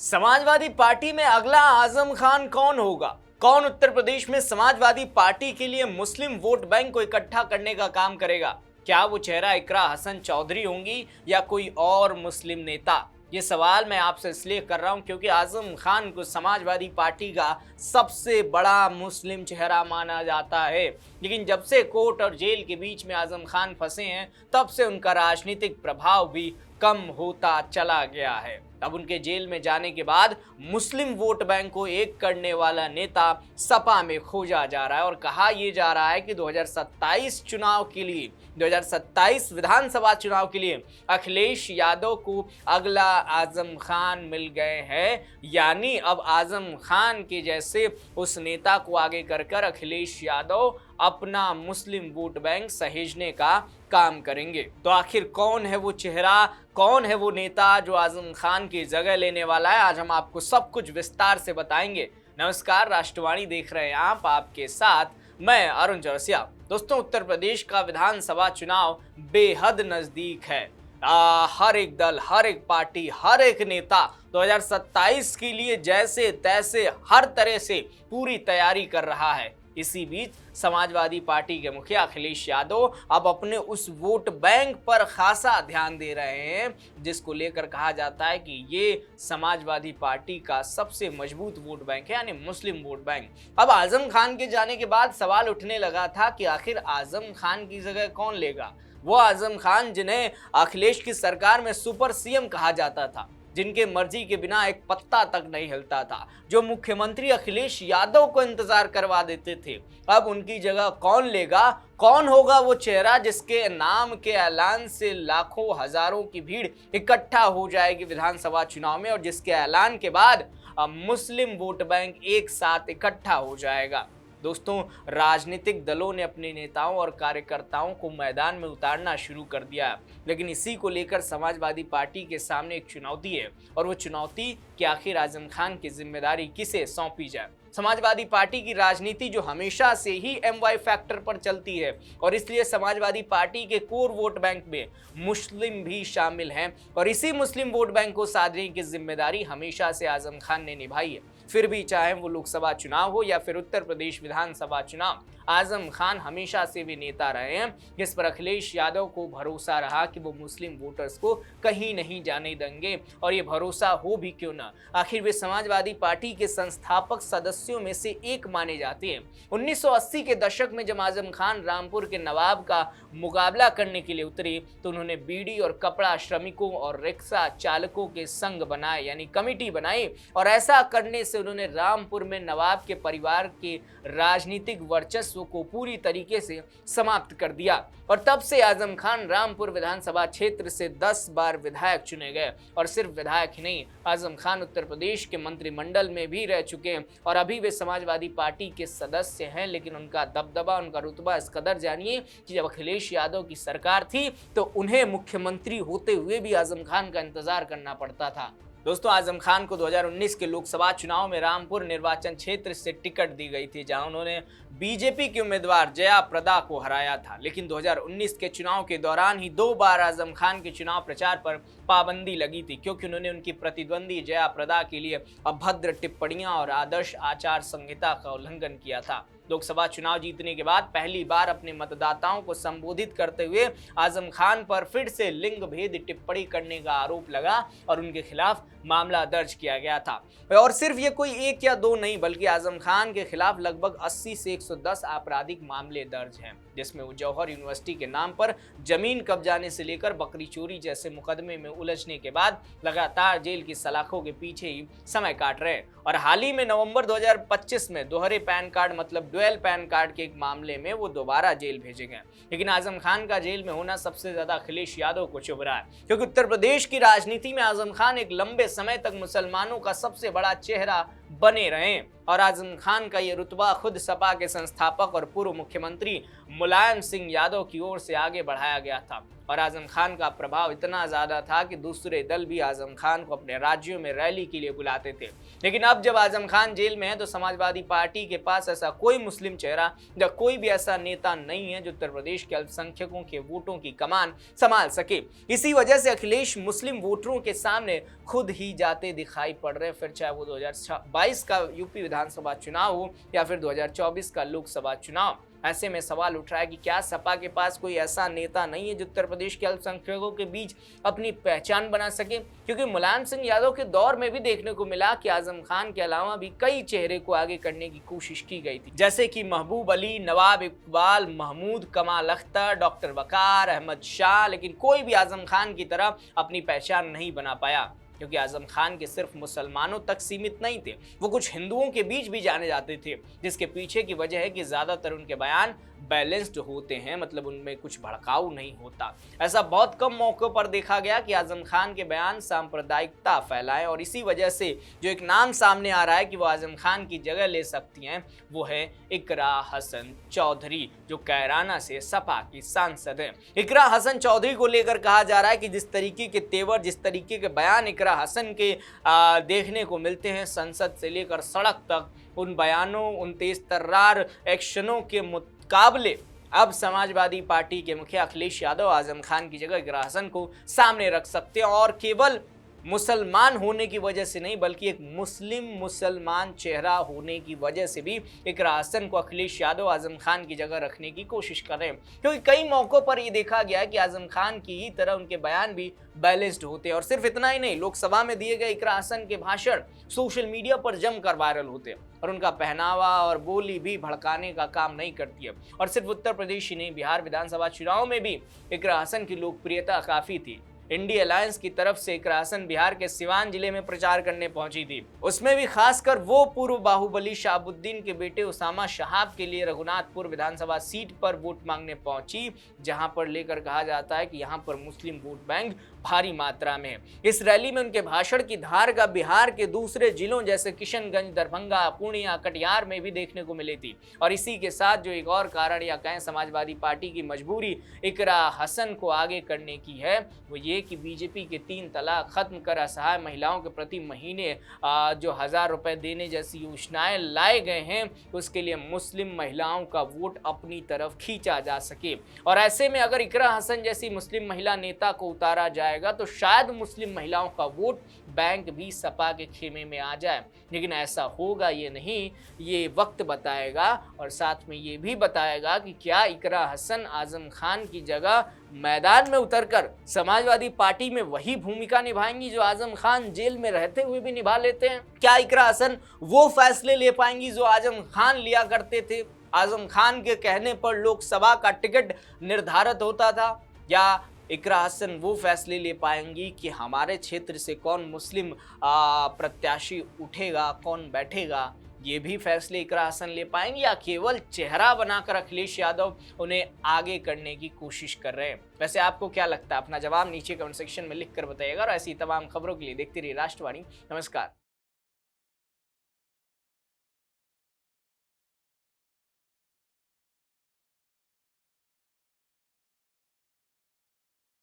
Samajwadi party में अगला आजम खान कौन होगा? कौन उत्तर प्रदेश में समाजवादी पार्टी के लिए मुस्लिम वोट बैंक को इकट्ठा करने का काम करेगा? क्या वो चेहरा इकरा हसन चौधरी होंगी या कोई और मुस्लिम नेता? ये सवाल मैं आपसे इसलिए कर रहा हूं क्योंकि आजम खान को समाजवादी पार्टी का सबसे बड़ा मुस्लिम चेहरा माना जाता है। लेकिन जब से कोर्ट और जेल के बीच में आजम खान फंसे हैं, तब से उनका राजनीतिक प्रभाव भी कम होता चला गया है। अब उनके जेल में जाने के बाद मुस्लिम वोट बैंक को एक करने वाला नेता सपा में खोजा जा रहा है और कहा यह जा रहा है कि 2027 चुनाव के लिए 2027 विधानसभा चुनाव के लिए अखिलेश यादव को अगला आजम खान मिल गए हैं। यानी अब आजम खान के जैसे उस नेता को आगे कर अखिलेश यादव अपना मुस्लिम वोट बैंक सहेजने का काम करेंगे। तो आखिर कौन है वो चेहरा, कौन है वो नेता जो आजम खान की जगह लेने वाला है? आज हम आपको सब कुछ विस्तार से बताएंगे। नमस्कार, राष्ट्रवाणी देख रहे हैं आप, आपके साथ मैं अरुण चौरसिया। दोस्तों, उत्तर प्रदेश का विधानसभा चुनाव बेहद नजदीक है। हर एक दल, हर एक पार्टी, हर एक नेता 2027 के लिए जैसे तैसे हर तरह से पूरी तैयारी कर रहा है। इसी बीच समाजवादी पार्टी के मुखिया अखिलेश यादव अब अपने उस वोट बैंक पर खासा ध्यान दे रहे हैं, जिसको लेकर कहा जाता है कि ये समाजवादी पार्टी का सबसे मजबूत वोट बैंक है, यानी मुस्लिम वोट बैंक। अब आजम खान के जाने के बाद सवाल उठने लगा था कि आखिर आजम खान की जगह कौन लेगा? वो आजम खान जिन्हें अखिलेश की सरकार में सुपर सीएम कहा जाता था, जिनके मर्जी के बिना एक पत्ता तक नहीं हिलता था, जो मुख्यमंत्री अखिलेश यादव को इंतजार करवा देते थे। अब उनकी जगह कौन लेगा? कौन होगा वो चेहरा जिसके नाम के ऐलान से लाखों हजारों की भीड़ इकट्ठा हो जाएगी विधानसभा चुनाव में और जिसके ऐलान के बाद मुस्लिम वोट बैंक एक साथ इकट्ठा हो जाएगा? दोस्तों, राजनीतिक दलों ने अपने नेताओं और कार्यकर्ताओं को मैदान में उतारना शुरू कर दिया है, लेकिन इसी को लेकर समाजवादी पार्टी के सामने एक चुनौती है और वो चुनौती कि आखिर आजम खान की जिम्मेदारी किसे सौंपी जाए। समाजवादी पार्टी की राजनीति जो हमेशा से ही MY फैक्टर पर चलती है और इसलिए समाजवादी पार्टी के कोर वोट बैंक में मुस्लिम भी शामिल हैं और इसी मुस्लिम वोट बैंक को साधने की जिम्मेदारी हमेशा से आजम खान ने निभाई है। फिर भी चाहे वो लोकसभा चुनाव हो या फिर उत्तर प्रदेश विधानसभा चुनाव, आजम खान हमेशा से भी नेता रहे हैं जिस पर अखिलेश यादव को भरोसा रहा कि वो मुस्लिम वोटर्स को कहीं नहीं जाने देंगे। और ये भरोसा हो भी क्यों ना, आखिर वे समाजवादी पार्टी के संस्थापक सदस्यों में से एक माने जाते हैं। 1980 के दशक में जब आजम खान रामपुर के नवाब का मुकाबला करने के लिए उतरे तो उन्होंने बीड़ी और कपड़ा श्रमिकों और रिक्शा चालकों के संघ बनाए, यानी कमेटी बनाई, और ऐसा करने से उन्होंने रामपुर में नवाब के परिवार के राजनीतिक वर्चस्व को पूरी तरीके से समाप्त कर दिया। और तब से आजम खान रामपुर विधानसभा क्षेत्र से 10 बार विधायक चुने गए और सिर्फ विधायक ही नहीं, आजम खान उत्तर प्रदेश के मंत्रिमंडल में भी रह चुके हैं और अभी वे समाजवादी पार्टी के सदस्य हैं। लेकिन उनका दबदबा, उनका रुतबा इस कदर जानिए कि जब अखिलेश यादव की सरकार थी तो उन्हें मुख्यमंत्री होते हुए भी आजम खान का इंतजार करना पड़ता था। दोस्तों, आजम खान को 2019 के लोकसभा चुनाव में रामपुर निर्वाचन क्षेत्र से टिकट दी गई थी, जहां उन्होंने बीजेपी की उम्मीदवार जया प्रदा को हराया था। लेकिन 2019 के चुनाव के दौरान ही 2 बार आजम खान के चुनाव प्रचार पर पाबंदी लगी थी, क्योंकि उन्होंने उनकी प्रतिद्वंदी जया प्रदा के लिए अभद्र टिप्पणियां और आदर्श आचार संहिता का उल्लंघन किया था। लोकसभा चुनाव जीतने के बाद पहली बार अपने मतदाताओं को संबोधित करते हुए आजम खान पर फिर से लिंग भेद टिप्पणी करने का आरोप लगा और उनके खिलाफ मामला दर्ज किया गया था। और सिर्फ ये कोई 1 या 2 नहीं, बल्कि आजम खान के खिलाफ लगभग 80 से 110 आपराधिक मामले दर्ज हैं, जिसमें वो जौहर यूनिवर्सिटी के नाम पर जमीन कब्जाने से लेकर बकरी चोरी जैसे मुकदमे में उलझने के बाद लगातार जेल की सलाखों के पीछे ही समय काट रहे हैं। और हाल ही में नवंबर 2025 में दोहरे पैन कार्ड मतलब डुअल पैन कार्ड के एक मामले में वो दोबारा जेल भेजे गए। लेकिन आजम खान का जेल में होना सबसे ज्यादा अखिलेश यादव को चुभ रहा है, क्योंकि उत्तर प्रदेश की राजनीति में आजम खान एक लंबे समय तक मुसलमानों का सबसे बड़ा चेहरा बने रहे और आजम खान का ये रुतबा खुद सपा के संस्थापक और पूर्व मुख्यमंत्री मुलायम सिंह यादव की ओर से आगे बढ़ाया गया था। और आजम खान का प्रभाव इतना ज़्यादा था कि दूसरे दल भी आजम खान को अपने राज्यों में रैली के लिए बुलाते थे। लेकिन अब जब आजम खान जेल में है तो समाजवादी पार्टी के पास ऐसा कोई मुस्लिम चेहरा या कोई भी ऐसा नेता नहीं है जो उत्तर प्रदेश के अल्पसंख्यकों के वोटों की कमान संभाल सके। इसी वजह से अखिलेश मुस्लिम वोटरों के सामने खुद ही जाते दिखाई पड़ रहे, फिर चाहे वो 2022 का यूपी विधानसभा चुनाव हो या फिर 2024 का लोकसभा चुनाव। ऐसे में सवाल उठ रहा है कि क्या सपा के पास कोई ऐसा नेता नहीं है जो उत्तर प्रदेश के अल्पसंख्यकों के बीच अपनी पहचान बना सके? क्योंकि मुलायम सिंह यादव के दौर में भी देखने को मिला कि आजम खान के अलावा भी कई चेहरे को आगे करने की कोशिश की गई थी, जैसे कि महबूब अली, नवाब इकबाल, महमूद, कमाल अख्तर, डॉक्टर वकार, अहमद शाह, लेकिन कोई भी आजम खान की तरह अपनी पहचान नहीं बना पाया। क्योंकि आजम खान के सिर्फ मुसलमानों तक सीमित नहीं थे, वो कुछ हिंदुओं के बीच भी जाने जाते थे, जिसके पीछे की वजह है कि ज़्यादातर उनके बयान बैलेंस्ड होते हैं, मतलब उनमें कुछ भड़काऊ नहीं होता। ऐसा बहुत कम मौक़ों पर देखा गया कि आजम खान के बयान सांप्रदायिकता फैलाएं, और इसी वजह से जो एक नाम सामने आ रहा है कि वो आजम खान की जगह ले सकती हैं, वो है इकरा हसन चौधरी, जो कैराना से सपा की सांसद हैं। इकरा हसन चौधरी को लेकर कहा जा रहा है कि जिस तरीके के तेवर, जिस तरीके के बयान इकरा हसन के देखने को मिलते हैं संसद से लेकर सड़क तक, उन बयानों, उन तेज तर्रार एक्शनों के मुकाबले अब समाजवादी पार्टी के मुखिया अखिलेश यादव आजम खान की जगह इकरा हसन को सामने रख सकते हैं, और केवल मुसलमान होने की वजह से नहीं बल्कि एक मुसलमान चेहरा होने की वजह से भी इकरा हसन को अखिलेश यादव आजम खान की जगह रखने की कोशिश कर रहे हैं। क्योंकि कई मौक़ों पर ये देखा गया कि आजम खान की ही तरह उनके बयान भी बैलेंस्ड होते हैं, और सिर्फ इतना ही नहीं, लोकसभा में दिए गए इकरा हसन के भाषण सोशल मीडिया पर जमकर वायरल होते हैं, और उनका पहनावा और बोली भी भड़काने का काम नहीं करती है। और सिर्फ उत्तर प्रदेश ही नहीं, बिहार विधानसभा चुनाव में भी इकरा हसन की लोकप्रियता काफ़ी थी। इंडी अलायंस की तरफ से इकरा हसन बिहार के सिवान जिले में प्रचार करने पहुंची थी, उसमें भी खासकर वो पूर्व बाहुबली शाहबुद्दीन के बेटे उसामा शहाब के लिए रघुनाथपुर विधानसभा सीट पर वोट मांगने पहुंची, जहां पर लेकर कहा जाता है कि यहां पर मुस्लिम वोट बैंक भारी मात्रा में है। इस रैली में उनके भाषण की धार का बिहार के दूसरे जिलों जैसे किशनगंज, दरभंगा, पूर्णिया, कटिहार में भी देखने को मिली थी। और इसी के साथ जो एक और कारण या कहें समाजवादी पार्टी की मजबूरी इकरा हसन को आगे करने की है, वो ये कि बीजेपी के 3 तलाक खत्म कर असहाय महिलाओं के प्रति महीने जो 1000 रुपए देने जैसी योजनाएं लाए गए हैं, उसके लिए मुस्लिम महिलाओं का वोट अपनी तरफ खींचा जा सके। और ऐसे में अगर इकरा हसन जैसी मुस्लिम महिला नेता को उतारा जाएगा तो शायद मुस्लिम महिलाओं का वोट बैंक भी सपा के खेमे में आ जाए, लेकिन ऐसा होगा ये नहीं, ये वक्त बताएगा। और साथ में ये भी बताएगा कि क्या इकरा हसन आजम खान की जगह मैदान में उतरकर समाजवादी पार्टी में वही भूमिका निभाएंगी जो आजम खान जेल में रहते हुए भी निभा लेते हैं? क्या इकरा हसन वो फैसले ले पाएंगी जो आजम खान लिया करते थे? आजम खान के कहने पर लोकसभा का टिकट निर्धारित होता था, या इकरा हसन वो फैसले ले पाएंगी कि हमारे क्षेत्र से कौन मुस्लिम प्रत्याशी उठेगा, कौन बैठेगा? ये भी फैसले इकरा हसन ले पाएंगे, या केवल चेहरा बनाकर अखिलेश यादव उन्हें आगे करने की कोशिश कर रहे हैं? वैसे आपको क्या लगता है? अपना जवाब नीचे कमेंट सेक्शन में लिख कर बताइएगा, और ऐसी तमाम खबरों के लिए देखते रहिए राष्ट्रवाणी। नमस्कार।